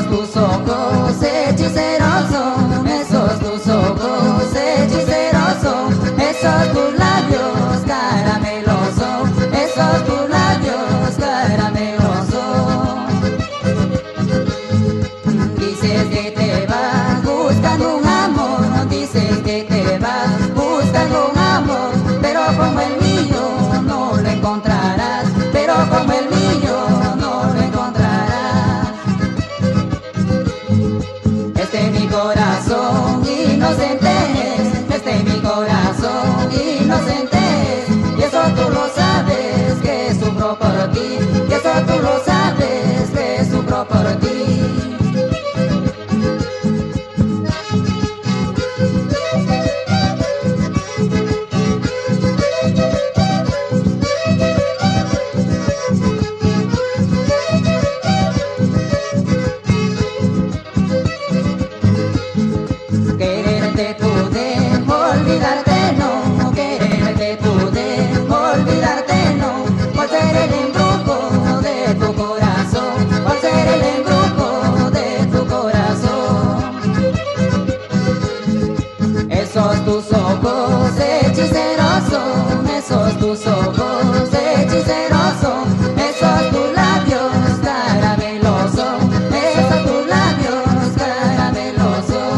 Esos tus ojos hechiceros son, esos tus ojos hechiceros son, esos tus labios caramelosos, esos tus labios caramelosos. Dices que te vas buscando un amor, dices que te vas buscando un amor, pero como el mío no lo encontrarás, pero como el mío no lo encontrarás. Este es mi corazón inocente, este es mi corazón inocente, y eso tú lo sabes que sufro por ti, y eso tú lo sabes que sufro por ti. Quererte pude, olvidarte no, quererte pude, olvidarte no, por ser el embrujo de tu corazón, por ser el embrujo de tu corazón. Esos tus ojos hechiceros son, esos tus ojos hechiceros son, esos tus labios caramelosos, esos tus labios caramelosos.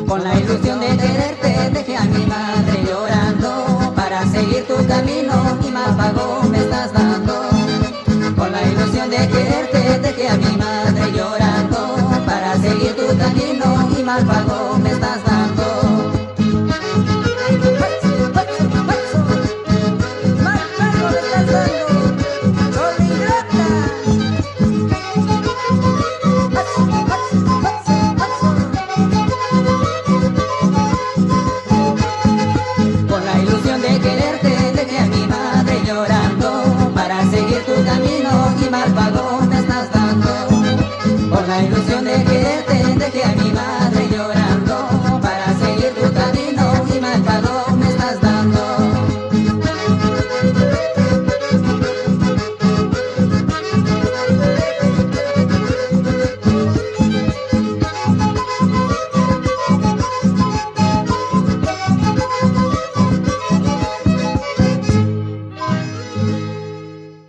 Con la ilusión de quererte dejé a mi madre llorando, para seguir tu camino y mal pago me estás dando. Con la ilusión de quererte dejé a mi madre llorando, para seguir tu camino y mal pago